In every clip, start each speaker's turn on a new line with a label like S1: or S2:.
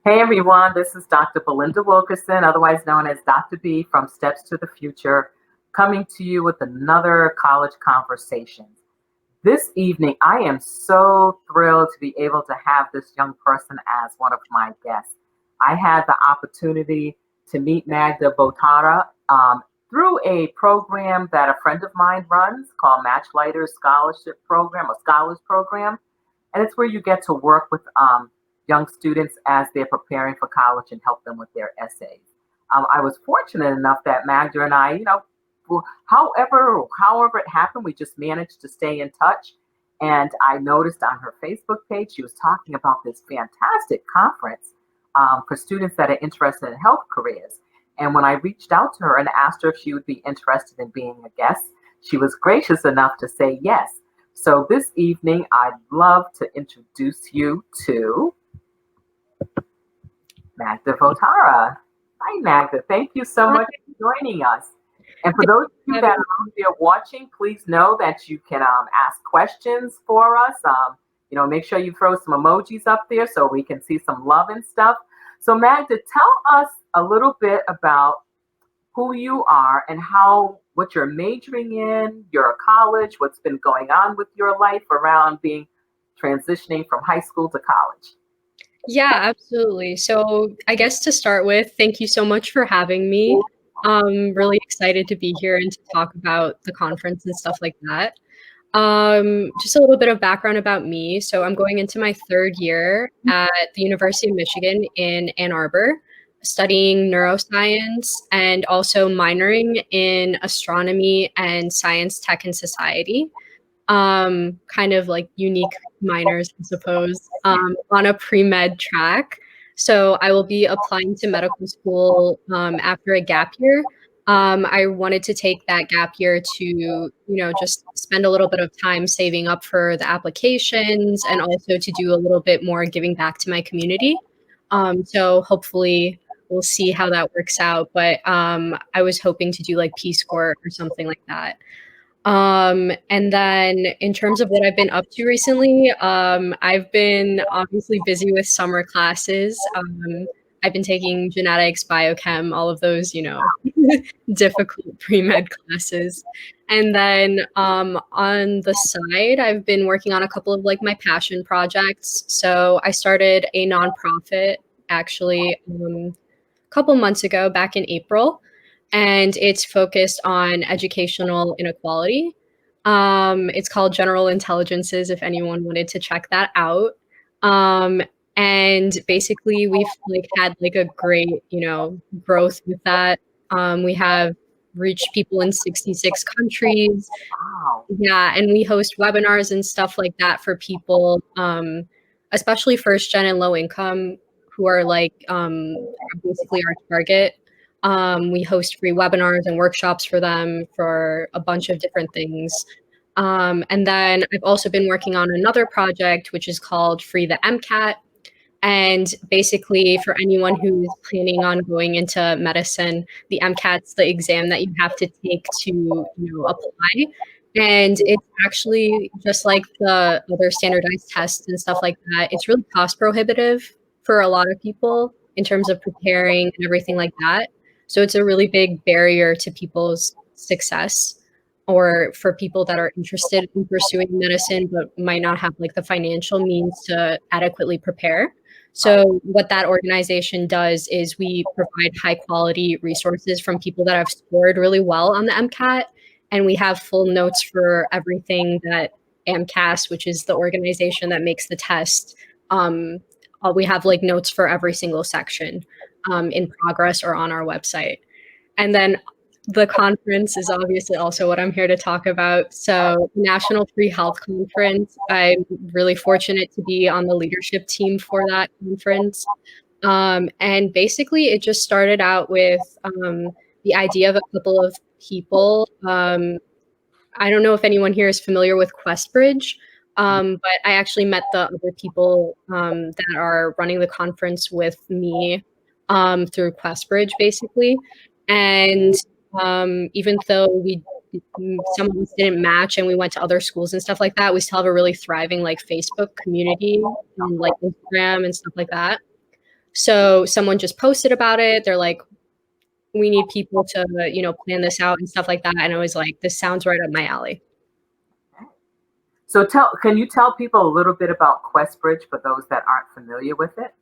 S1: Hey everyone, this is Dr. Belinda Wilkerson, otherwise known as Dr. B from Steps to the Future, coming to you with another college conversation. This evening, I am so thrilled to be able to have this young person as one of my guests. I had the opportunity to meet Magda through a program that a friend of mine runs called Matchlighters Scholarship Program or Scholars Program. And it's where you get to work with young students as they're preparing for college and help them with their essays. I was fortunate enough that Magda and I, however it happened, we just managed to stay in touch. And I noticed on her Facebook page, she was talking about this fantastic conference for students that are interested in health careers. And when I reached out to her and asked her if she would be interested in being a guest, she was gracious enough to say yes. So this evening, I'd love to introduce you to Magda Votara. Hi, Magda. Thank you so much for joining us. And for those of you that are out there watching, please know that you can ask questions for us. Make sure you throw some emojis up there so we can see some love and stuff. So Magda, tell us a little bit about who you are and what you're majoring in, your college, what's been going on with your life around transitioning from high school to college.
S2: Yeah, absolutely. So I guess to start with, thank you so much for having me. I'm really excited to be here and to talk about the conference and stuff like that. Just a little bit of background about me. So I'm going into my third year at the University of Michigan in Ann Arbor, studying neuroscience and also minoring in astronomy and science, tech, and society. Kind of like unique minors, I suppose, on a pre-med track. So I will be applying to medical school after a gap year. I wanted to take that gap year to, just spend a little bit of time saving up for the applications and also to do a little bit more giving back to my community. So hopefully we'll see how that works out. But I was hoping to do like Peace Corps or something like that. And then in terms of what I've been up to recently, I've been obviously busy with summer classes. I've been taking genetics, biochem, all of those, difficult pre-med classes. And then on the side, I've been working on a couple of like my passion projects. So I started a nonprofit actually a couple months ago, back in April, and it's focused on educational inequality. It's called General Intelligences, if anyone wanted to check that out. And basically we've had a great, growth with that. We have reached people in 66 countries.
S1: Wow.
S2: Yeah, and we host webinars and stuff like that for people, especially first gen and low income, who are basically our target. We host free webinars and workshops for them for a bunch of different things. And then I've also been working on another project, which is called Free the MCAT. And basically, for anyone who's planning on going into medicine, the MCAT's the exam that you have to take to, apply. And it's actually just like the other standardized tests and stuff like that. It's really cost prohibitive for a lot of people in terms of preparing and everything like that. So it's a really big barrier to people's success, or for people that are interested in pursuing medicine but might not have the financial means to adequately prepare. So what that organization does is we provide high quality resources from people that have scored really well on the MCAT. And we have full notes for everything that AMCAS, which is the organization that makes the test, we have notes for every single section in progress or on our website. And then the conference is obviously also what I'm here to talk about. So National Free Health Conference, I'm really fortunate to be on the leadership team for that conference. And basically it just started out with the idea of a couple of people. I don't know if anyone here is familiar with QuestBridge, but I actually met the other people that are running the conference with me through QuestBridge, basically. And even though some of us didn't match and we went to other schools and stuff like that, we still have a really thriving Facebook community and Instagram and stuff like that. So someone just posted about it. They're like, we need people to, plan this out and stuff like that. And I was like, this sounds right up my alley.
S1: So can you tell people a little bit about QuestBridge for those that aren't familiar with it?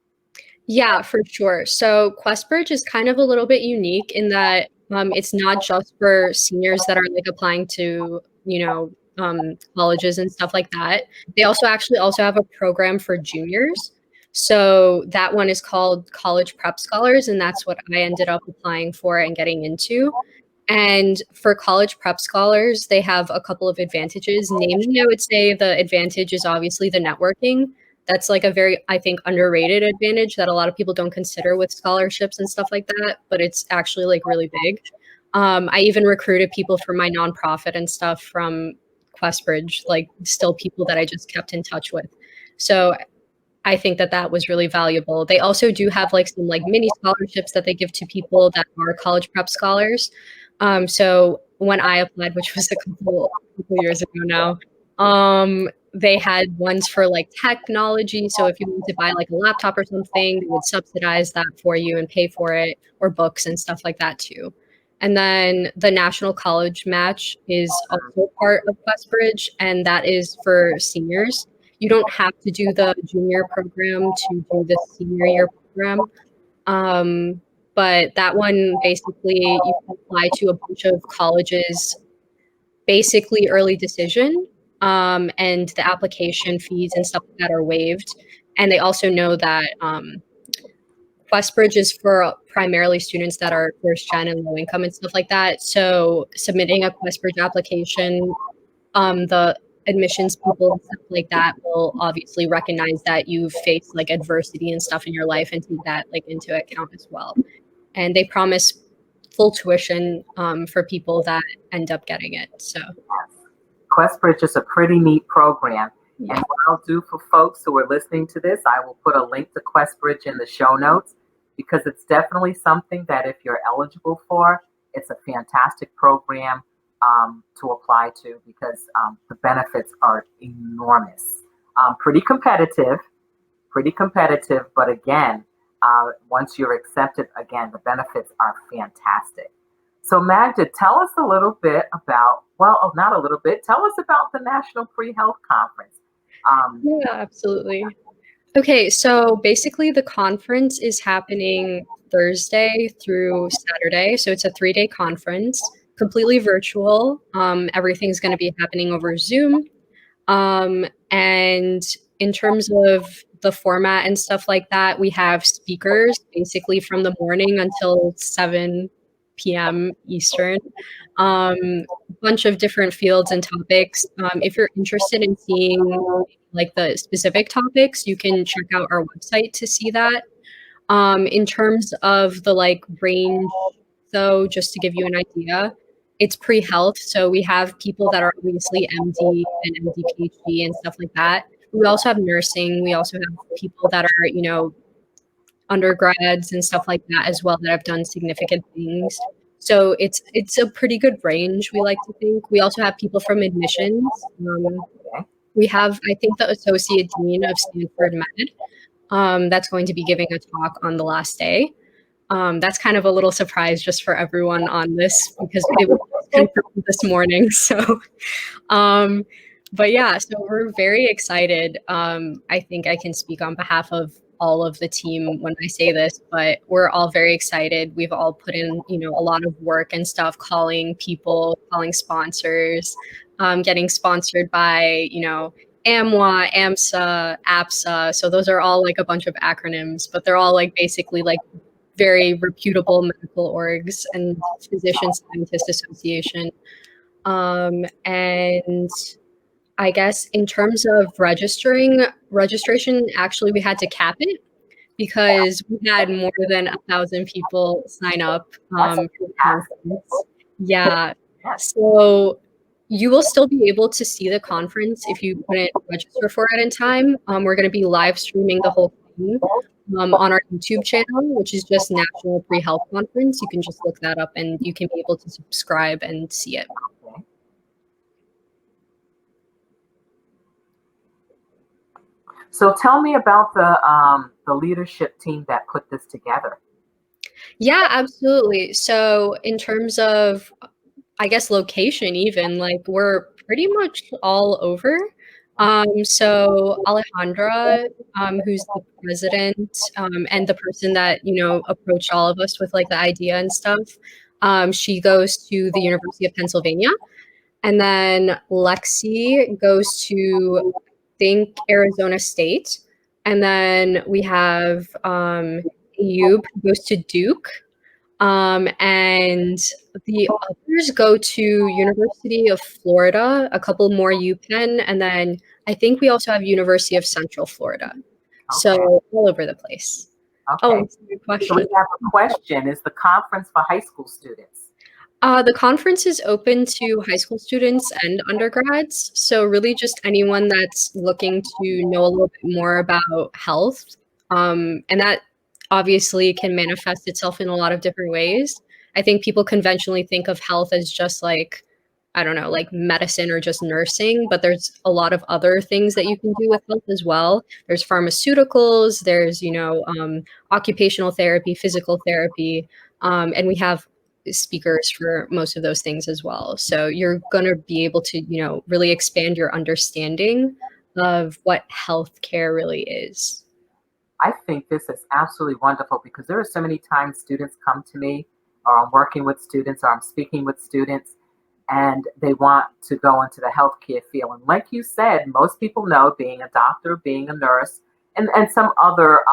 S2: Yeah, for sure. So QuestBridge is kind of a little bit unique in that it's not just for seniors that are like applying to, colleges and stuff like that. They also have a program for juniors. So that one is called College Prep Scholars, and that's what I ended up applying for and getting into. And for college prep scholars, they have a couple of advantages. Namely, I would say the advantage is obviously the networking. That's like a very, I think, underrated advantage that a lot of people don't consider with scholarships and stuff like that, but it's actually like really big. I even recruited people for my nonprofit and stuff from QuestBridge, like still people that I just kept in touch with. So I think that that was really valuable. They also do have like some like mini scholarships that they give to people that are college prep scholars. So when I applied, which was a couple years ago now, they had ones for like technology. So if you wanted to buy like a laptop or something, they would subsidize that for you and pay for it, or books and stuff like that too. And then the National College Match is also part of QuestBridge, and that is for seniors. You don't have to do the junior program to do the senior year program. But that one, basically, you can apply to a bunch of colleges, basically early decision, and the application fees and stuff like that are waived. And they also know that QuestBridge is for primarily students that are first gen and low income and stuff like that. So submitting a QuestBridge application, the admissions people and stuff like that will obviously recognize that you've faced like adversity and stuff in your life and take that like into account as well. And they promise full tuition for people that end up getting it. So
S1: QuestBridge is a pretty neat program.
S2: yeah.
S1: And what I'll do for folks who are listening to this, I will put a link to QuestBridge in the show notes, because it's definitely something that if you're eligible for, it's a fantastic program to apply to, because the benefits are enormous. Pretty competitive, but again, once you're accepted, again, the benefits are fantastic. So Magda, tell us a little bit about, well, not a little bit, tell us about the National Pre-Health Conference.
S2: Yeah, absolutely. Okay, so basically the conference is happening Thursday through Saturday. So it's a 3-day conference, completely virtual. Everything's going to be happening over Zoom. And in terms of the format and stuff like that, we have speakers basically from the morning until 7 p.m. Eastern. Bunch of different fields and topics. If you're interested in seeing like the specific topics, you can check out our website to see that. In terms of the like range, though, just to give you an idea, it's pre-health. So we have people that are obviously MD and MD PhD and stuff like that. We also have nursing. We also have people that are, undergrads and stuff like that as well that have done significant things. So it's a pretty good range, we like to think. We also have people from admissions. We have, I think, the Associate Dean of Stanford Med that's going to be giving a talk on the last day. That's kind of a little surprise just for everyone on this, because it was confirmed this morning. So, but yeah, so we're very excited. I think I can speak on behalf of all of the team when I say this, but we're all very excited. We've all put in, a lot of work and stuff, calling people, calling sponsors, getting sponsored by, AMWA, AMSA, APSA. So those are all like a bunch of acronyms, but they're all like basically like very reputable medical orgs, and Physician Scientist Association. And I guess in terms of registration, actually we had to cap it because we had more than 1,000 people sign up. Yeah. So you will still be able to see the conference if you couldn't register for it in time. We're going to be live streaming the whole thing on our YouTube channel, which is just National Pre-Health Conference. You can just look that up and you can be able to subscribe and see it.
S1: So tell me about the leadership team that put this together?
S2: Yeah, absolutely. So in terms of, I guess, location even, like, we're pretty much all over. So Alejandra, who's the president, and the person that, approached all of us with, like, the idea and stuff, she goes to the University of Pennsylvania. And then Lexi goes to, I think, Arizona State. And then we have Ayub, who goes to Duke. And the others go to University of Florida, a couple more UPenn, and then I think we also have University of Central Florida.
S1: Okay.
S2: So all over the place. Oh,
S1: Okay.
S2: that's a good
S1: So we
S2: question.
S1: have a question. Is the conference for high school students?
S2: The conference is open to high school students and undergrads. So really just anyone that's looking to know a little bit more about health. And that obviously can manifest itself in a lot of different ways. I think people conventionally think of health as just like, I don't know, like medicine or just nursing, but there's a lot of other things that you can do with health as well. There's pharmaceuticals, there's, occupational therapy, physical therapy, and we have speakers for most of those things as well. So you're going to be able to, really expand your understanding of what healthcare really is.
S1: I think this is absolutely wonderful because there are so many times students come to me, or I'm working with students, or I'm speaking with students, and they want to go into the healthcare field. And like you said, most people know being a doctor, being a nurse, and some other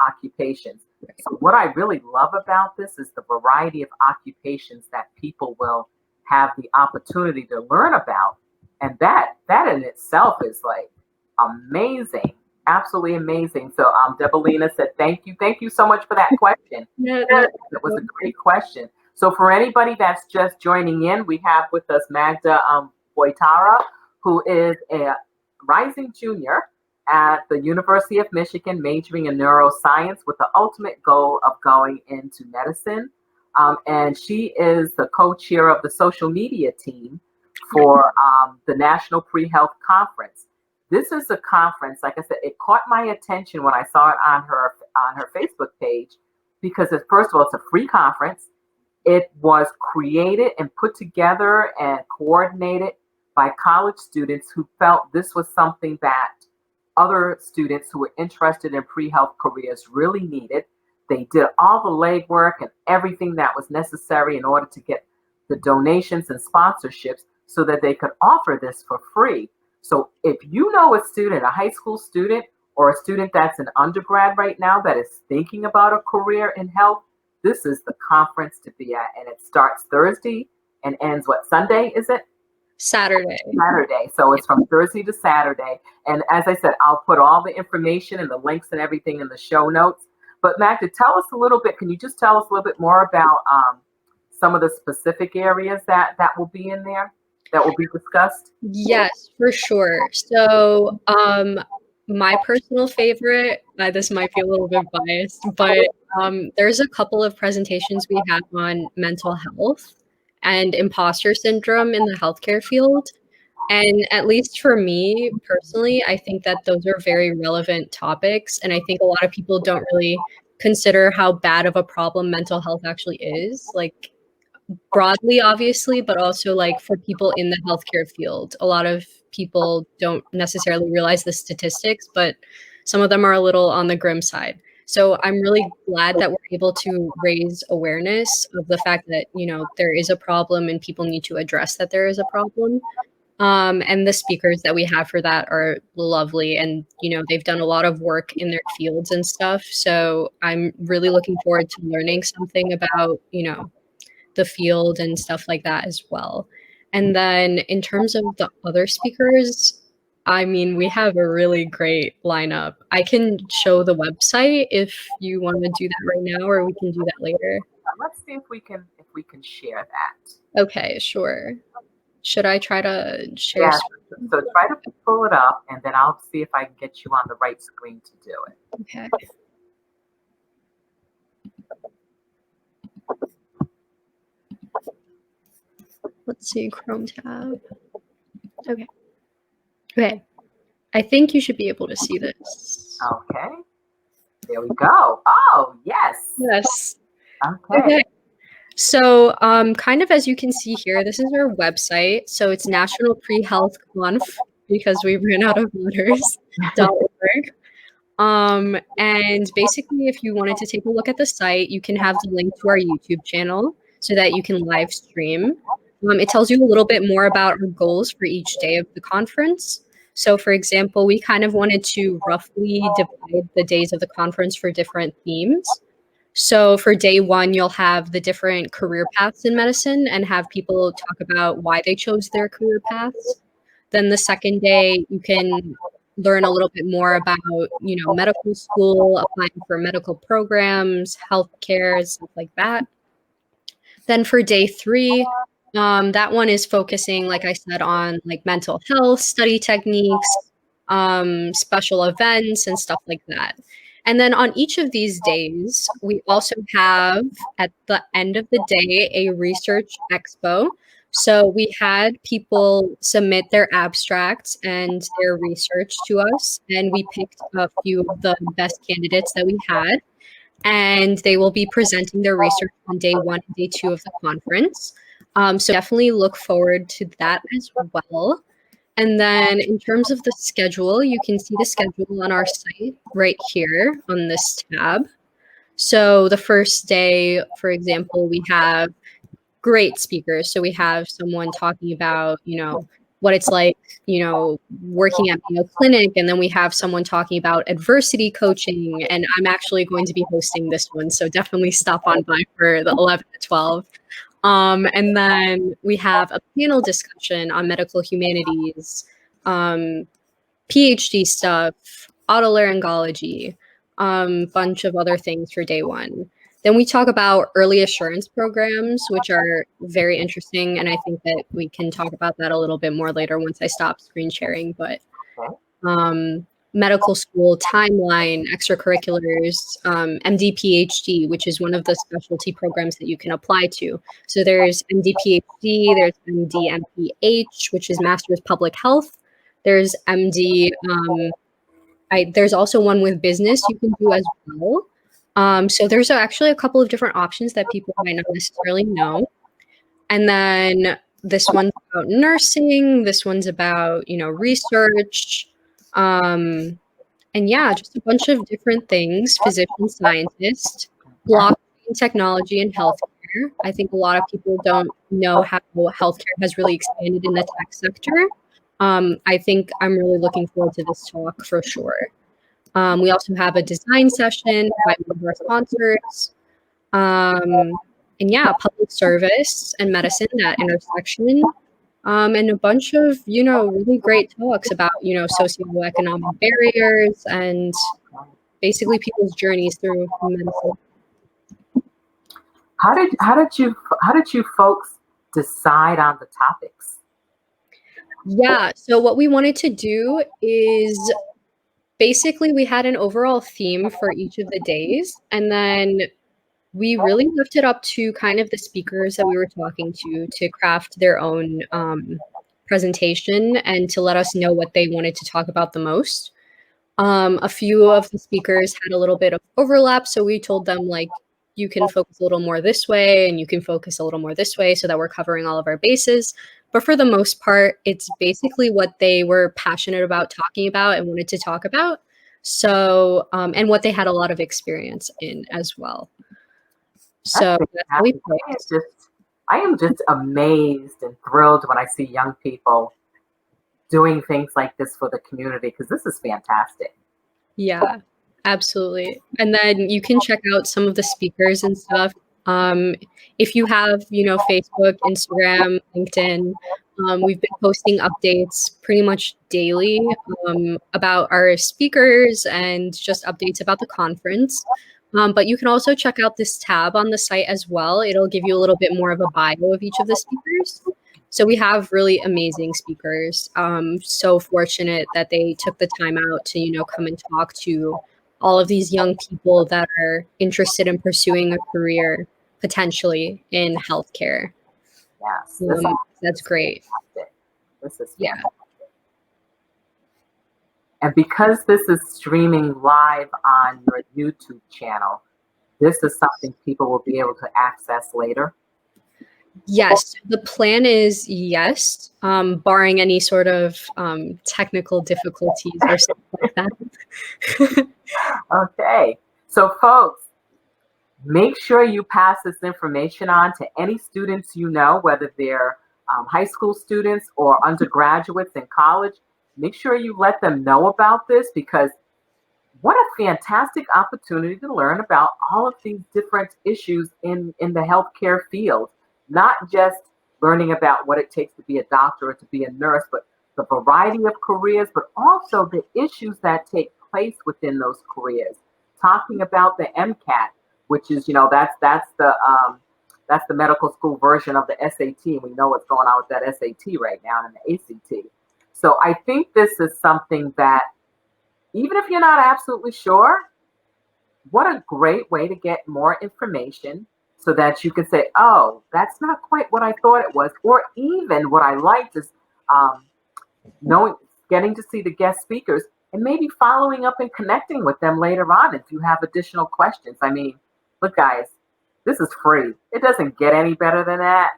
S1: occupations. So what I really love about this is the variety of occupations that people will have the opportunity to learn about. And that in itself is like amazing, absolutely amazing. So Debelina said, thank you so much for that question. It was a great question. So for anybody that's just joining in, we have with us Magda Boitara, who is a rising junior at the University of Michigan, majoring in neuroscience with the ultimate goal of going into medicine. And she is the co-chair of the social media team for the National Pre-Health Conference. This is a conference, like I said, it caught my attention when I saw it on her Facebook page, because first of all, it's a free conference. It was created and put together and coordinated by college students who felt this was something that other students who were interested in pre-health careers really needed. They did all the legwork and everything that was necessary in order to get the donations and sponsorships so that they could offer this for free. So if you know a student, a high school student, or a student that's an undergrad right now that is thinking about a career in health, this is the conference to be at. And it starts Thursday and ends what, Sunday, is it?
S2: Saturday.
S1: So it's from Thursday to Saturday. And as I said, I'll put all the information and the links and everything in the show notes. But Magda, tell us a little bit, can you just tell us a little bit more about some of the specific areas that will be in there, that will be discussed?
S2: Yes, for sure. So my personal favorite, this might be a little bit biased, but there's a couple of presentations we have on mental health and imposter syndrome in the healthcare field. And at least for me personally, I think that those are very relevant topics. And I think a lot of people don't really consider how bad of a problem mental health actually is. Like, broadly, obviously, but also like for people in the healthcare field. A lot of people don't necessarily realize the statistics, but some of them are a little on the grim side. So I'm really glad that we're able to raise awareness of the fact that, there is a problem and people need to address that there is a problem. And the speakers that we have for that are lovely. And, they've done a lot of work in their fields and stuff. So I'm really looking forward to learning something about, the field and stuff like that as well. And then in terms of the other speakers, I mean, we have a really great lineup. I can show the website if you want to do that right now, or we can do that later.
S1: Let's see if we can share that.
S2: Okay, sure. Should I try to share?
S1: Yeah, so try to pull it up, and then I'll see if I can get you on the right screen to do it.
S2: Okay. Let's see, Chrome tab. Okay. Okay. I think you should be able to see this.
S1: Okay. There we go. Oh, yes.
S2: Yes.
S1: Okay.
S2: So kind of as you can see here, this is our website. So it's National Pre-Health Conf, because we ran out of letters.org. And basically, if you wanted to take a look at the site, you can have the link to our YouTube channel so that you can live stream. It tells you a little bit more about our goals for each day of the conference. So for example, we kind of wanted to roughly divide the days of the conference for different themes. So for day one, you'll have the different career paths in medicine and have people talk about why they chose their career paths. Then the second day, you can learn a little bit more about, medical school, applying for medical programs, healthcare, stuff like that. Then for day three, that one is focusing, like I said, on like mental health, study techniques, special events, and stuff like that. And then on each of these days, we also have at the end of the day a research expo. So we had people submit their abstracts and their research to us, and we picked a few of the best candidates that we had, and they will be presenting their research on day one and day two of the conference. So definitely look forward to that as well. And then in terms of the schedule, you can see the schedule on our site right here on this tab. So the first day, for example, we have great speakers. So we have someone talking about, what it's like, working at Mayo Clinic. And then we have someone talking about adversity coaching. And I'm actually going to be hosting this one. So definitely stop on by for the 11 to 12. And then we have a panel discussion on medical humanities, PhD stuff, otolaryngology, bunch of other things for day one. Then we talk about early assurance programs, which are very interesting. And I think that we can talk about that a little bit more later once I stop screen sharing. But medical school timeline, extracurriculars, MD PhD, which is one of the specialty programs that you can apply to. So there's MD PhD, there's MD MPH, which is Master's Public Health. There's MD, there's also one with business you can do as well. So there's actually a couple of different options that people might not necessarily know. And then this one's about nursing. This one's about, research. And yeah, just a bunch of different things. Physician scientist, blockchain technology and healthcare. I think a lot of people don't know how healthcare has really expanded in the tech sector. I think I'm really looking forward to this talk for sure. We also have a design session by one of our sponsors. And yeah, public service and medicine, that intersection. And a bunch of, really great talks about, socioeconomic barriers and basically people's journeys through medicine.
S1: How did you folks decide on the topics?
S2: Yeah, so what we wanted to do is basically we had an overall theme for each of the days, and then we really left it up to kind of the speakers that we were talking to craft their own presentation and to let us know what they wanted to talk about the most. A few of the speakers had a little bit of overlap, so we told them, like, you can focus a little more this way and you can focus a little more this way so that we're covering all of our bases. But for the most part, it's basically what they were passionate about talking about and wanted to talk about. So, and what they had a lot of experience in as well. So that's how we picked.
S1: I am just amazed and thrilled when I see young people doing things like this for the community, because this is fantastic.
S2: Yeah, absolutely. And then you can check out some of the speakers and stuff. If you have, Facebook, Instagram, LinkedIn, we've been posting updates pretty much daily about our speakers and just updates about the conference. But you can also check out this tab on the site as well. It'll give you a little bit more of a bio of each of the speakers. So we have really amazing speakers. So fortunate that they took the time out to, come and talk to all of these young people that are interested in pursuing a career potentially in healthcare.
S1: Yes,
S2: that's great.
S1: This is
S2: yeah.
S1: And because this is streaming live on your YouTube channel, this is something people will be able to access later.
S2: Yes, the plan is yes, barring any sort of technical difficulties or something like that.
S1: Okay, so folks, make sure you pass this information on to any students you know, whether they're high school students or undergraduates in college. Make sure you let them know about this, because what a fantastic opportunity to learn about all of these different issues in the healthcare field. Not just learning about what it takes to be a doctor or to be a nurse, but the variety of careers, but also the issues that take place within those careers. Talking about the MCAT, which is, that's the medical school version of the SAT. We know what's going on with that SAT right now and the ACT. So I think this is something that, even if you're not absolutely sure, what a great way to get more information so that you can say, oh, that's not quite what I thought it was. Or even what I liked is knowing, getting to see the guest speakers and maybe following up and connecting with them later on if you have additional questions. I mean, look, guys, this is free. It doesn't get any better than that.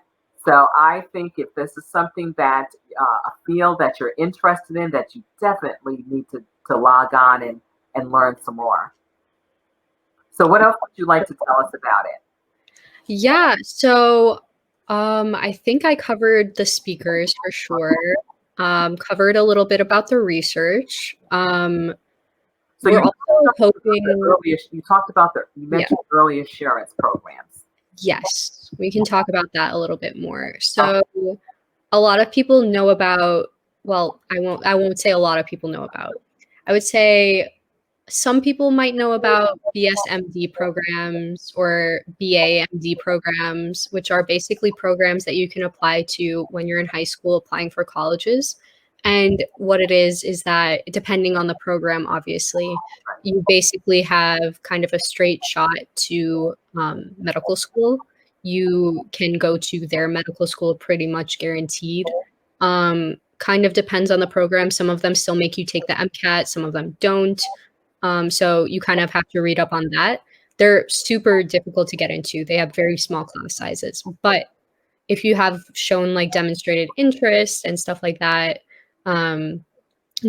S1: So I think if this is something that a field that you're interested in, that you definitely need to log on and learn some more. So what else would you like to tell us about it?
S2: Yeah, so I think I covered the speakers for sure. Covered a little bit about the research.
S1: So
S2: We're also hoping.
S1: You talked about you mentioned early assurance programs.
S2: Yes, we can talk about that a little bit more. So a lot of people know about, well, I won't say a lot of people know about. I would say some people might know about BSMD programs or BAMD programs, which are basically programs that you can apply to when you're in high school applying for colleges. And what it is that depending on the program, obviously, you basically have kind of a straight shot to medical school. You can go to their medical school pretty much guaranteed. Kind of depends on the program. Some of them still make you take the MCAT, some of them don't. So you kind of have to read up on that. They're super difficult to get into. They have very small class sizes. But if you have shown like demonstrated interest and stuff like that,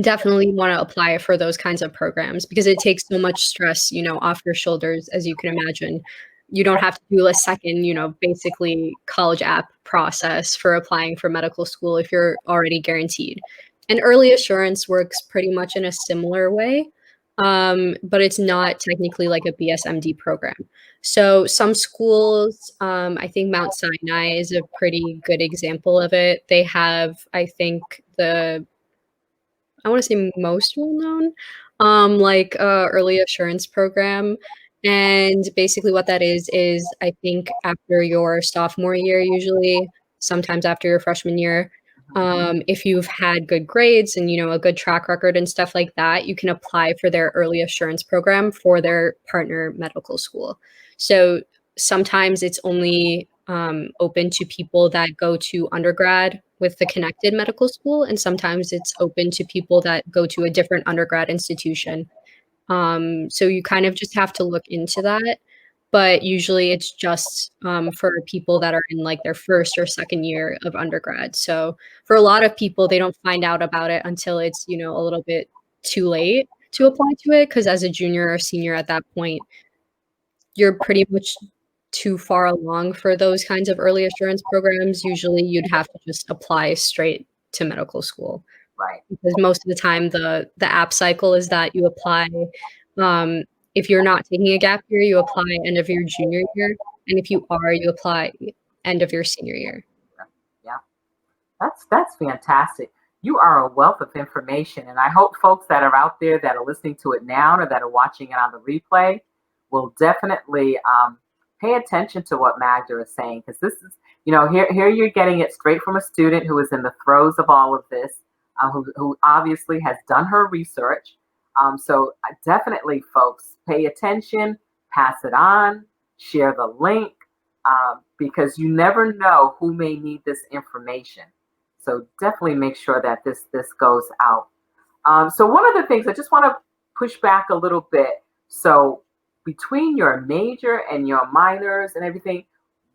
S2: definitely want to apply for those kinds of programs because it takes so much stress, off your shoulders, as you can imagine. You don't have to do a second, basically college app process for applying for medical school if you're already guaranteed. And early assurance works pretty much in a similar way, but it's not technically like a BSMD program. So some schools, I think Mount Sinai is a pretty good example of it. They have, I think, I want to say most well known, early assurance program. And basically what that is I think after your sophomore year, usually sometimes after your freshman year, if you've had good grades and, a good track record and stuff like that, you can apply for their early assurance program for their partner medical school. So sometimes it's only open to people that go to undergrad with the connected medical school, and sometimes it's open to people that go to a different undergrad institution. So you kind of just have to look into that. But usually it's just for people that are in like their first or second year of undergrad. So for a lot of people, they don't find out about it until it's, a little bit too late to apply to it. Because as a junior or senior at that point, you're pretty much too far along for those kinds of early assurance programs. Usually you'd have to just apply straight to medical school.
S1: Right.
S2: Because most of the time the app cycle is that you apply, if you're not taking a gap year, you apply end of your junior year. And if you are, you apply end of your senior year.
S1: Yeah. That's fantastic. You are a wealth of information, and I hope folks that are out there that are listening to it now or that are watching it on the replay will definitely pay attention to what Magda is saying, because this is, here you're getting it straight from a student who is in the throes of all of this, who obviously has done her research. So definitely, folks, pay attention, pass it on, share the link, because you never know who may need this information. So definitely make sure that this goes out. So one of the things I just want to push back a little bit. So between your major and your minors and everything,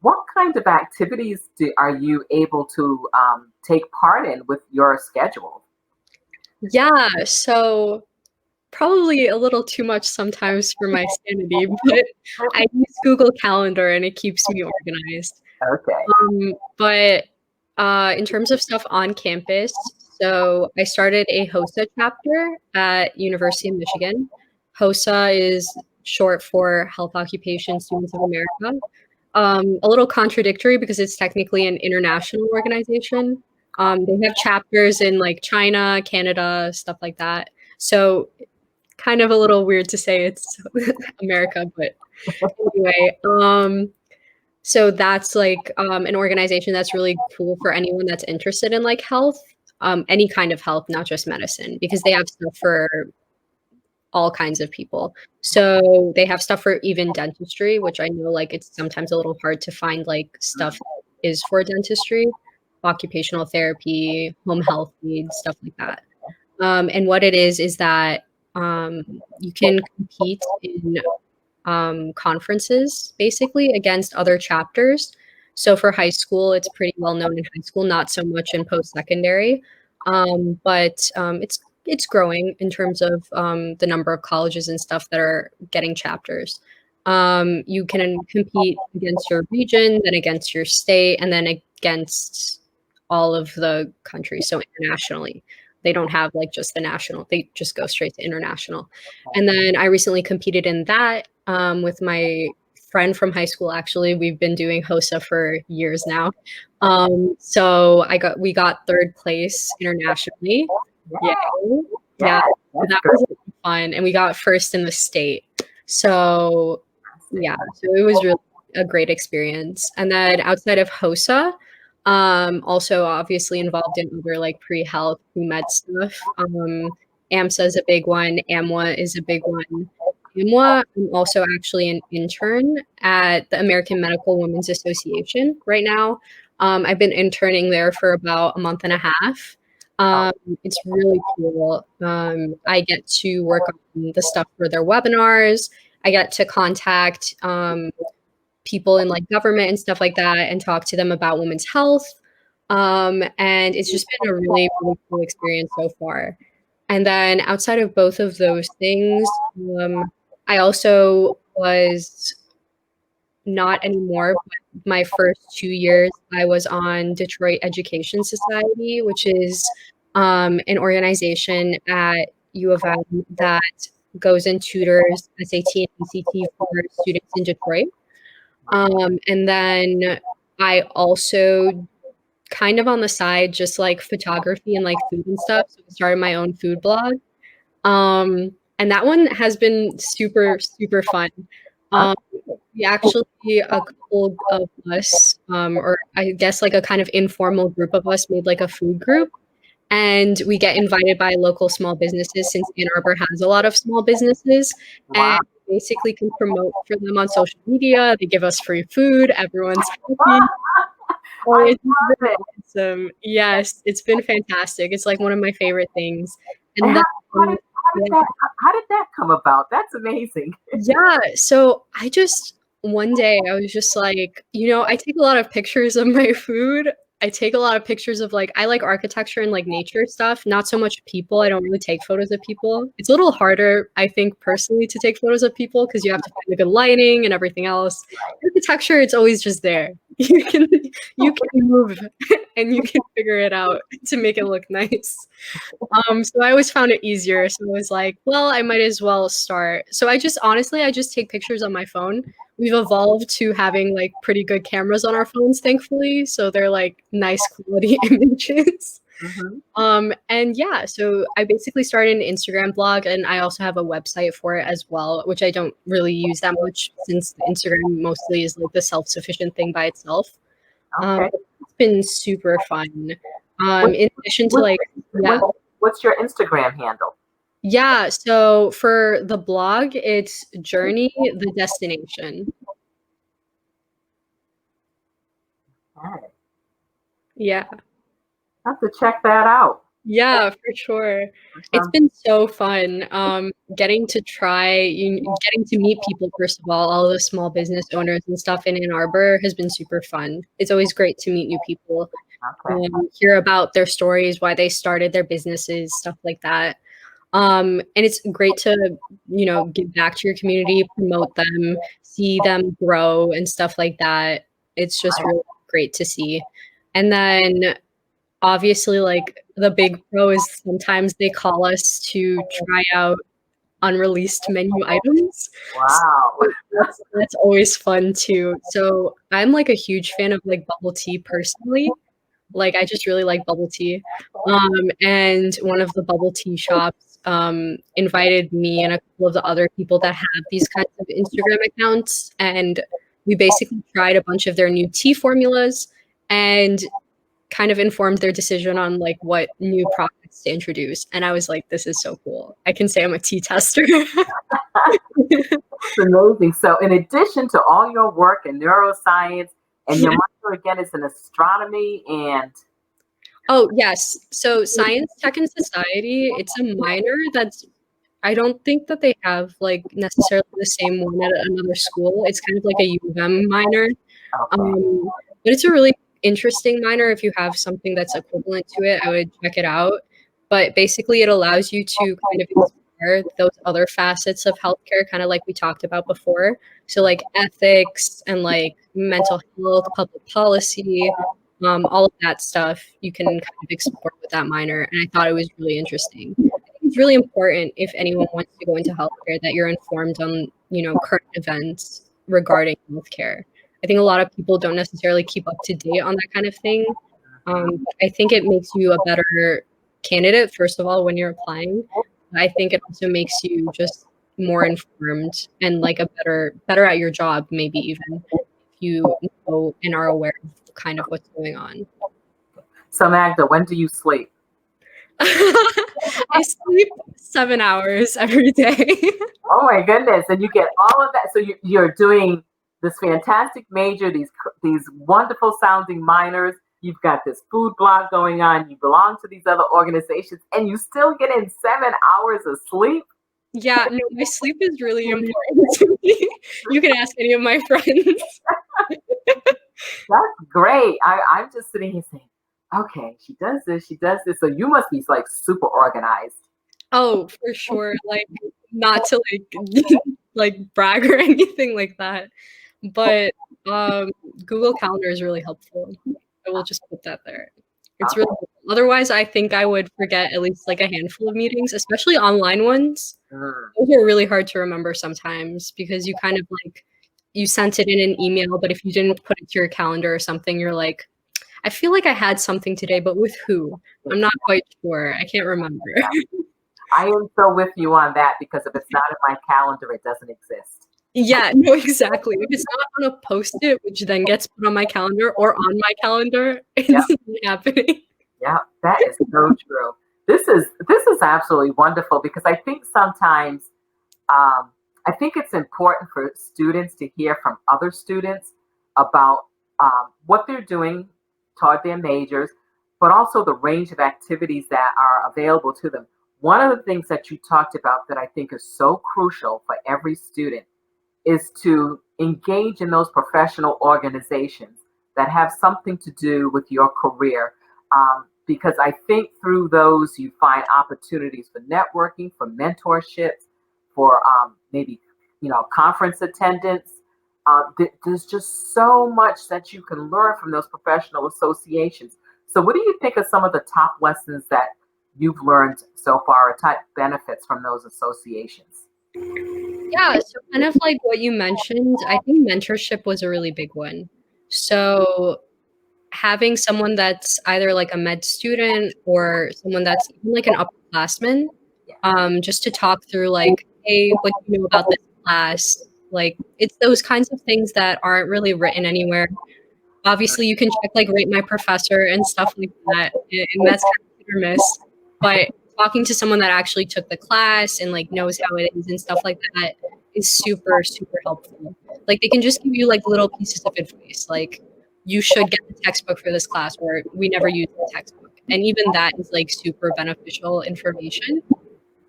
S1: what kinds of activities are you able to take part in with your schedule?
S2: Yeah, so probably a little too much sometimes for my sanity, but I use Google Calendar and it keeps me organized.
S1: Okay.
S2: But in terms of stuff on campus, so I started a HOSA chapter at University of Michigan. HOSA is short for Health Occupation Students of America. A little contradictory because it's technically an international organization. They have chapters in like China, Canada, stuff like that. So kind of a little weird to say it's America, but anyway, so that's like an organization that's really cool for anyone that's interested in like health, any kind of health, not just medicine, because they have stuff for all kinds of people. So they have stuff for even dentistry, which I know like it's sometimes a little hard to find like stuff that is for dentistry, occupational therapy, home health needs, stuff like that. And what it is that you can compete in conferences basically against other chapters. So for high school, it's pretty well known in high school, not so much in post-secondary, but it's growing in terms of the number of colleges and stuff that are getting chapters. You can compete against your region, then against your state, and then against all of the countries. So internationally, they don't have like just the national; they just go straight to international. And then I recently competed in that with my friend from high school. Actually, we've been doing HOSA for years now. So we got third place internationally. Yeah, yeah, that was fun, and we got first in the state. So yeah, so it was really a great experience. And then outside of HOSA, also obviously involved in other like pre-health, pre-med stuff. AMSA is a big one. AMWA is a big one. AMWA, I'm also actually an intern at the American Medical Women's Association right now. I've been interning there for about a month and a half. It's really cool. I get to work on the stuff for their webinars. I get to contact people in like government and stuff like that and talk to them about women's health. And it's just been a really, really cool experience so far. And then outside of both of those things, I also was not anymore, but my first 2 years, I was on Detroit Education Society, which is an organization at U of M that goes and tutors SAT and ACT for students in Detroit. And then I also kind of on the side, just like photography and like food and stuff. So I started my own food blog. And that one has been super, super fun. We actually, a couple of us, or I guess like a kind of informal group of us made like a food group. And we get invited by local small businesses since Ann Arbor has a lot of small businesses. And basically can promote for them on social media. They give us free food. Everyone's happy. Oh, it's been awesome. Yes, it's been fantastic. It's like one of my favorite things. And then,
S1: how did that come about? That's amazing.
S2: yeah, so one day I was just like, I take a lot of pictures of my food. I take a lot of pictures of like, I like architecture and like nature stuff, not so much people. I don't really take photos of people. It's a little harder, I think, personally to take photos of people because you have to find the good lighting and everything else. Architecture, it's always just there. You can move and you can figure it out to make it look nice. So I always found it easier. So I was like, well, I might as well start. So I just take pictures on my phone. We've evolved to having like pretty good cameras on our phones, thankfully. So they're like nice quality images. And yeah, so I basically started an Instagram blog and I also have a website for it as well, which I don't really use that much since Instagram mostly is like the self-sufficient thing by itself. It's been super fun. In addition to like,
S1: what's your Instagram handle?
S2: Yeah, so for the blog, it's Journey the Destination.
S1: Okay.
S2: Yeah.
S1: I have to check that out.
S2: Yeah, for sure. It's
S1: Um,
S2: been so fun, getting to getting to meet people, first of all the small business owners and stuff in Ann Arbor has been super fun. It's always great to meet new people,
S1: okay.
S2: hear about their stories, why they started their businesses, stuff like that. And it's great to, give back to your community, promote them, see them grow and stuff like that. It's just
S1: Right.
S2: really great to see. And then obviously, like, the big pro is sometimes they call us to try out unreleased menu items. So
S1: Wow.
S2: that's always fun too. So I'm like a huge fan of like bubble tea personally. Like, I just really like bubble tea. And one of the bubble tea shops invited me and a couple of the other people that have these kinds of Instagram accounts, and we basically tried a bunch of their new tea formulas and kind of informed their decision on like what new products to introduce. And I was like, this is so cool. I can say I'm a tea tester.
S1: It's amazing. So, in addition to all your work in neuroscience, and your minor again is in astronomy and
S2: Oh, yes. So science, tech, and society, it's a minor that's I don't think that they have like necessarily the same one at another school. It's kind of like a U of M minor.
S1: okay,
S2: But it's a really interesting minor. If you have something that's equivalent to it, I would check it out. But basically, it allows you to kind of explore those other facets of healthcare, kind of like we talked about before. So, like ethics and like mental health, public policy, all of that stuff you can kind of explore with that minor. And I thought it was really interesting. I think it's really important if anyone wants to go into healthcare that you're informed on, current events regarding healthcare. I think a lot of people don't necessarily keep up to date on that kind of thing. But I think it makes you a better candidate, first of all, when you're applying. I think it also makes you just more informed and like a better at your job, maybe even if you know and are aware of kind of what's going on.
S1: so Magda, when do you sleep?
S2: I sleep 7 hours every day.
S1: Oh my goodness! And you get all of that. So you're doing this fantastic major, these wonderful sounding minors. You've got this food blog going on. You belong to these other organizations, and you still get in 7 hours of sleep.
S2: Yeah, no, my sleep is really important to me. You can ask any of my friends.
S1: That's great. I'm just sitting here saying, okay, she does this, she does this. So you must be like super organized.
S2: Oh, for sure. Like, not to like like brag or anything like that, but Google Calendar is really helpful. I will just put that there. It's really
S1: Okay.
S2: otherwise I think I would forget at least like a handful of meetings, especially online ones.
S1: Mm,
S2: Those are really hard to remember sometimes because you kind of like you sent it in an email, but if you didn't put it to your calendar or something, you're like, I feel like I had something today, but with who? I'm not quite sure. I can't remember.
S1: yeah. I am so with you on that because if it's not in my calendar, it doesn't exist.
S2: Yeah, no, exactly. If it's not on a post-it, which then gets put on my calendar or on my calendar,
S1: Yeah,
S2: it's not happening.
S1: yeah, that is so true. This is absolutely wonderful because I think sometimes I think it's important for students to hear from other students about what they're doing toward their majors, but also the range of activities that are available to them. One of the things that you talked about that I think is so crucial for every student is to engage in those professional organizations that have something to do with your career. Because I think through those you find opportunities for networking, for mentorships, for maybe conference attendance. There's just so much that you can learn from those professional associations. So, what do you think are some of the top lessons that you've learned so far, or type benefits from those associations?
S2: Yeah, so kind of like what you mentioned, I think mentorship was a really big one. So having someone that's either like a med student or someone that's even like an upperclassman,
S1: Yeah.
S2: just to talk through like, hey, what do you know about this class? Like, it's those kinds of things that aren't really written anywhere. Obviously, you can check like rate my professor and stuff like that, and that's kind of hit or miss. But talking to someone that actually took the class and like knows how it is and stuff like that is super, super helpful. Like they can just give you like little pieces of advice, like you should get the textbook for this class, or we never use the textbook. And even that is like super beneficial information.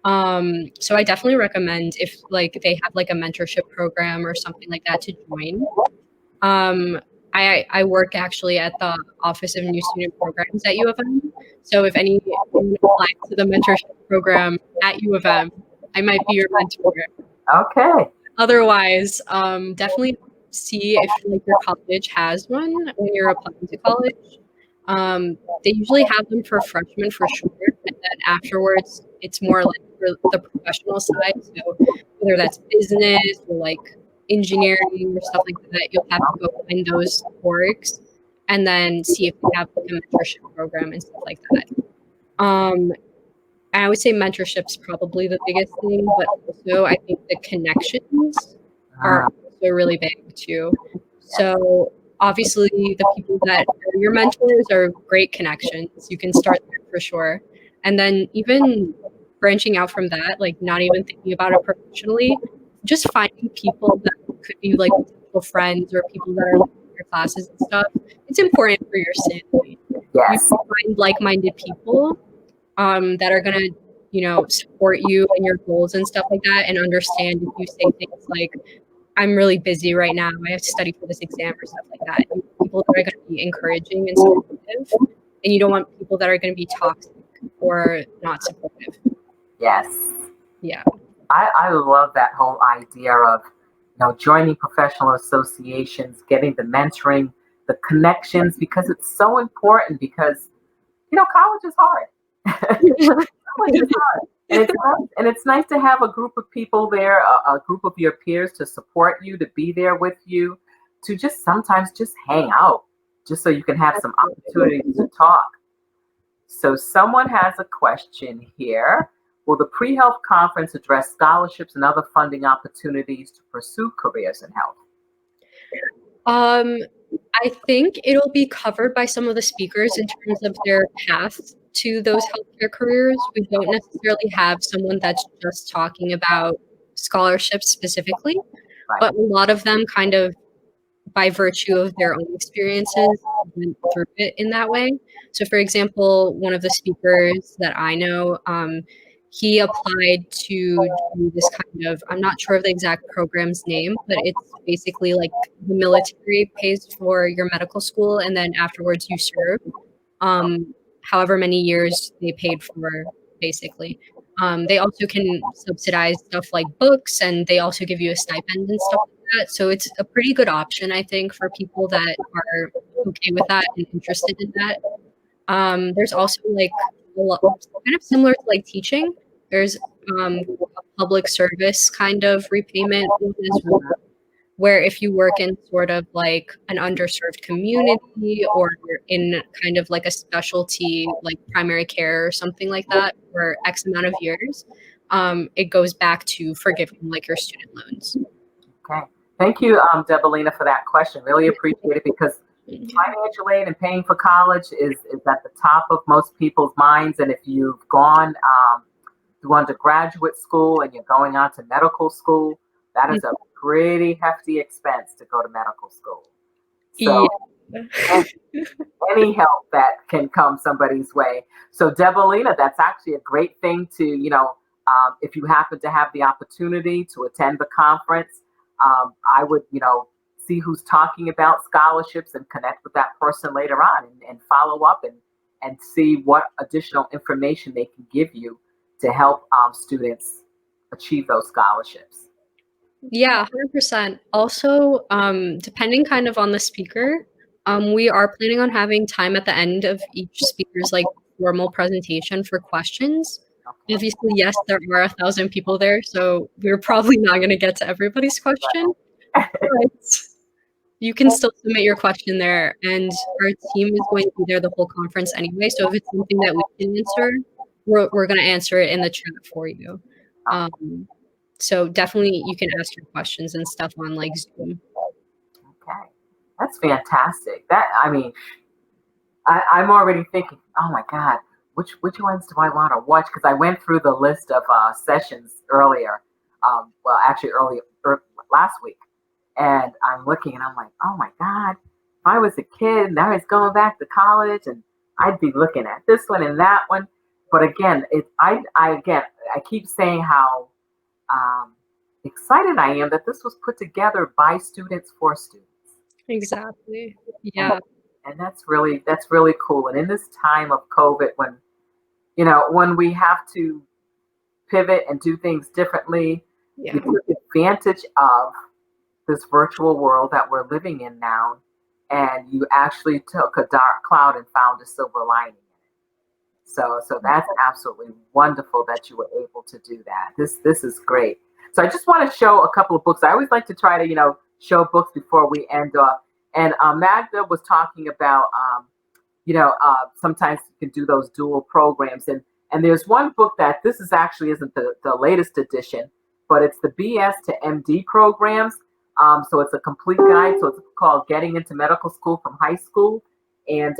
S2: So I definitely recommend if like they have like a mentorship program or something like that to join. Um, I work actually at the Office of New Student Programs at U of M. So if anyone applies to the mentorship program at U of M, I might be your mentor.
S1: Okay.
S2: Otherwise, definitely see if like your college has one when you're applying to college. They usually have them for freshmen for sure, and then afterwards, it's more like for the professional side. So whether that's business or like engineering or stuff like that, you'll have to go find those orgs and then see if they have like a mentorship program and stuff like that. Um, I would say mentorship's probably the biggest thing, but also I think the connections are
S1: Ah,
S2: also really big too. So obviously the people that are your mentors are great connections. You can start there for sure. And then even branching out from that, like not even thinking about it professionally, just finding people that could be like potential friends or people that are like in your classes and stuff. It's important for your sanity. You
S1: yes.
S2: find like-minded people that are gonna, support you and your goals and stuff like that, and understand if you say things like, "I'm really busy right now. I have to study for this exam," or stuff like that. You want people that are gonna be encouraging and supportive, and you don't want people that are gonna be toxic or not supportive.
S1: Yes.
S2: Yeah.
S1: I love that whole idea of, joining professional associations, getting the mentoring, the connections, because it's so important because, college is hard. College is hard. And it's nice to have a group of people there, a group of your peers to support you, to be there with you, to just sometimes just hang out, just so you can have some opportunities to talk. So someone has a question here. Will the pre-health conference address scholarships and other funding opportunities to pursue careers in health?
S2: Um, I think it'll be covered by some of the speakers in terms of their path to those healthcare careers. We don't necessarily have someone that's just talking about scholarships specifically,
S1: Right.
S2: but a lot of them kind of by virtue of their own experiences went through it in that way. So, for example, one of the speakers that I know, he applied to do this kind of, I'm not sure of the exact program's name, but it's basically like the military pays for your medical school and then afterwards you serve. However many years they paid for, basically. They also can subsidize stuff like books, and they also give you a stipend and stuff like that. So it's a pretty good option, I think, for people that are okay with that and interested in that. There's also like kind of similar to like teaching. There's a public service kind of repayment one as well, where if you work in sort of like an underserved community or in kind of like a specialty like primary care or something like that for X amount of years, it goes back to forgiving like your student loans.
S1: Okay. Thank you, Debelina, for that question. Really appreciate it because financial aid and paying for college is at the top of most people's minds. And if you've gone through undergraduate school and you're going on to medical school, that is a pretty hefty expense to go to medical school. So
S2: Yeah.
S1: any help that can come somebody's way. So Debelina, that's actually a great thing to, if you happen to have the opportunity to attend the conference, I would, see who's talking about scholarships and connect with that person later on and follow up and see what additional information they can give you to help students achieve those scholarships.
S2: Yeah, 100%. Also, depending kind of on the speaker, we are planning on having time at the end of each speaker's like formal presentation for questions.
S1: Okay.
S2: Obviously, yes, there are 1,000 people there, so we're probably not going to get to everybody's question, but you can still submit your question there, and our team is going to be there the whole conference anyway. So if it's something that we can answer, we're going to answer it in the chat for you. So definitely you can ask your questions and stuff on like Zoom.
S1: Okay. That's fantastic. I'm already thinking, oh my God, which ones do I want to watch? Because I went through the list of sessions earlier, well, actually last week, and I'm looking and I'm like, oh my God, if I was a kid and I was going back to college and I'd be looking at this one and that one. But again, I keep saying how um, excited I am that this was put together by students for students.
S2: Exactly.
S1: And,
S2: Yeah.
S1: and that's really cool. And in this time of COVID, when when we have to pivot and do things differently,
S2: Yeah.
S1: you take advantage of this virtual world that we're living in now, and you actually took a dark cloud and found a silver lining. So that's absolutely wonderful that you were able to do that. This is great. So I just want to show a couple of books. I always like to try to show books before we end off. And Magda was talking about sometimes you can do those dual programs, and there's one book that this is actually isn't the latest edition, but it's the BS to MD programs. So it's a complete guide. So it's called Getting into Medical School from High School. And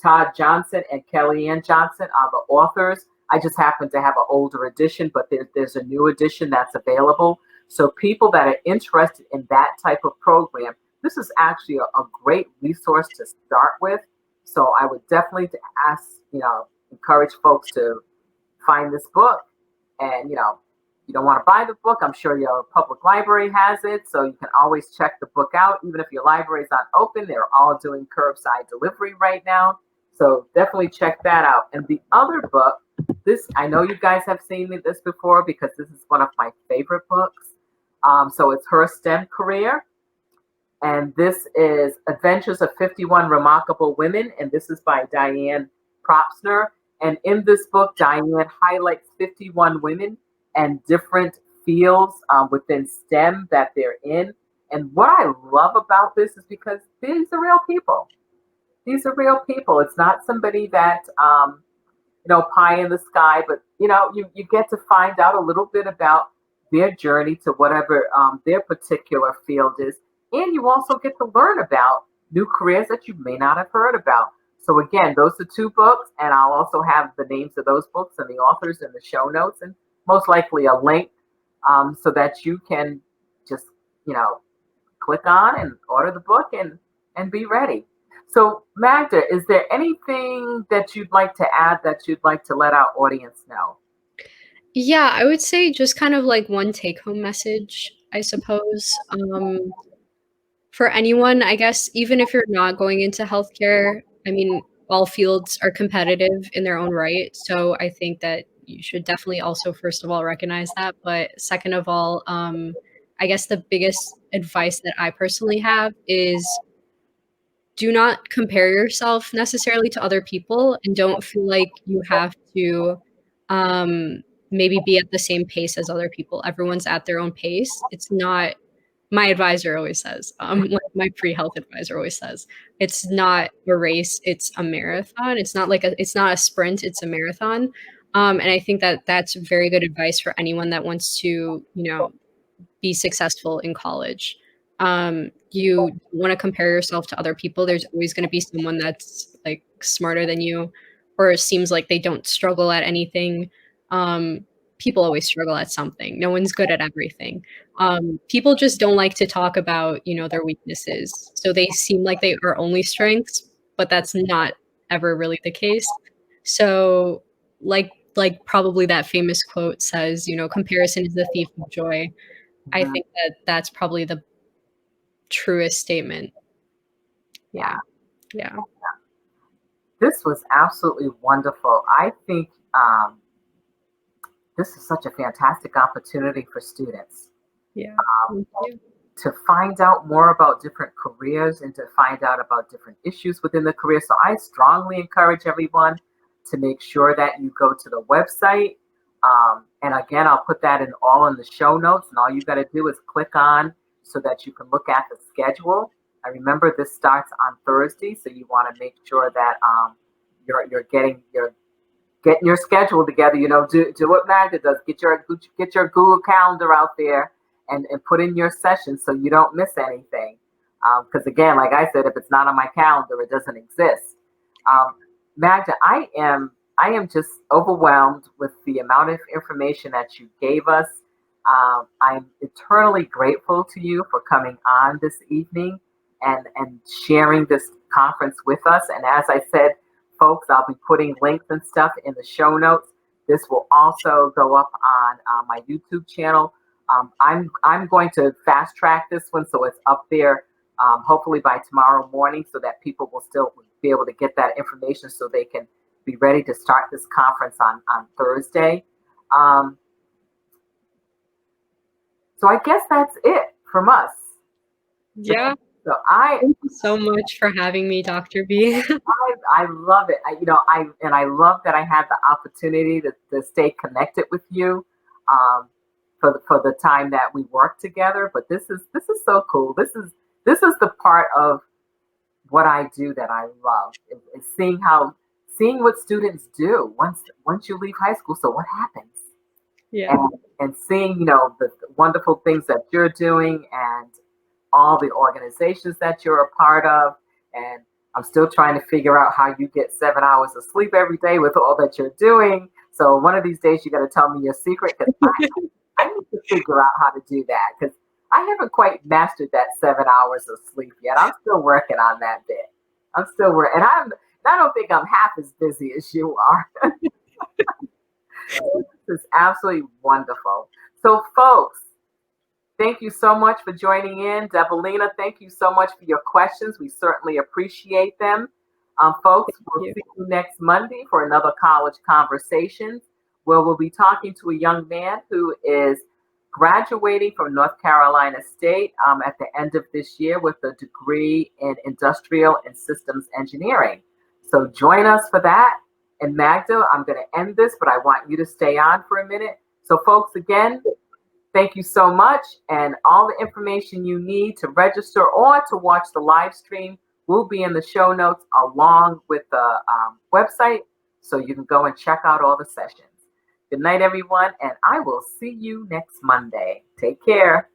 S1: Todd Johnson and Kellyanne Johnson are the authors. I just happen to have an older edition, but there's a new edition that's available. So people that are interested in that type of program, this is actually a great resource to start with. So I would definitely encourage folks to find this book. And you don't want to buy the book, I'm sure your public library has it, so you can always check the book out. Even if your library is not open, they're all doing curbside delivery right now. So definitely check that out. And the other book, this, I know you guys have seen this before because this is one of my favorite books. So it's Her STEM Career. And this is Adventures of 51 Remarkable Women. And this is by Diane Propsner. And in this book, Diane highlights 51 women and different fields within STEM that they're in. And what I love about this is because these are real people. These are real people. It's not somebody that, pie in the sky, but, you get to find out a little bit about their journey to whatever their particular field is. And you also get to learn about new careers that you may not have heard about. So again, those are two books, and I'll also have the names of those books and the authors in the show notes, and most likely a link so that you can just, click on and order the book and be ready. So Magda, is there anything that you'd like to add that you'd like to let our audience know?
S2: Yeah, I would say just kind of like one take-home message, I suppose. For anyone, I guess, even if you're not going into healthcare, I mean, all fields are competitive in their own right. So I think that you should definitely also, first of all, recognize that. But second of all, I guess the biggest advice that I personally have is do not compare yourself necessarily to other people and don't feel like you have to maybe be at the same pace as other people. Everyone's at their own pace. It's not my advisor always says, like my pre-health advisor always says, it's not a race, it's a marathon. It's not a sprint, it's a marathon. And I think that that's very good advice for anyone that wants to, be successful in college. You want to compare yourself to other people. There's always going to be someone that's like smarter than you, or it seems like they don't struggle at anything. People always struggle at something. No one's good at everything. People just don't like to talk about, their weaknesses. So they seem like they are only strengths, but that's not ever really the case. So like probably that famous quote says, comparison is the thief of joy. I
S1: Mhm.
S2: think that that's probably the truest statement. Yeah.
S1: Yeah,
S2: Yeah.
S1: this was absolutely wonderful. I think this is such a fantastic opportunity for students
S2: Yeah.
S1: um,
S2: Thank you.
S1: to find out more about different careers and to find out about different issues within the career. So I strongly encourage everyone to make sure that you go to the website. And again, I'll put that all in the show notes. And all you got to do is click on so that you can look at the schedule. I remember this starts on Thursday, so you want to make sure that you're getting your schedule together. Do what Magda does. Get your Google Calendar out there and put in your session so you don't miss anything. Because again, like I said, if it's not on my calendar, it doesn't exist. Um, Magda, I am just overwhelmed with the amount of information that you gave us. I'm eternally grateful to you for coming on this evening and sharing this conference with us. And as I said, folks, I'll be putting links and stuff in the show notes. This will also go up on my YouTube channel. I'm going to fast track this one so it's up there hopefully by tomorrow morning, so that people will still be able to get that information so they can be ready to start this conference on Thursday. So I guess that's it from us.
S2: Yeah.
S1: So
S2: thank you so much for having me, Dr. B.
S1: I love it. I love that I had the opportunity to stay connected with you for the time that we work together. But this is so cool. This is the part of what I do that I love, is seeing what students do once you leave high school. So what happens?
S2: Yeah.
S1: And seeing the wonderful things that you're doing and all the organizations that you're a part of. And I'm still trying to figure out how you get 7 hours of sleep every day with all that you're doing. So one of these days you got to tell me your secret, because I need to figure out how to do that, because I haven't quite mastered that 7 hours of sleep yet. I'm still working on that bit. I'm still working. And I don't think I'm half as busy as you are. This is absolutely wonderful. So folks, thank you so much for joining in. Debelina, thank you so much for your questions. We certainly appreciate them. Folks, we'll see you next Monday for another College Conversations, where we'll be talking to a young man who is graduating from North Carolina State at the end of this year with a degree in industrial and systems engineering. So join us for that. And Magda, I'm going to end this, but I want you to stay on for a minute. So folks, again, thank you so much. And all the information you need to register or to watch the live stream will be in the show notes along with the website, so you can go and check out all the sessions. Good night, everyone, and I will see you next Monday. Take care.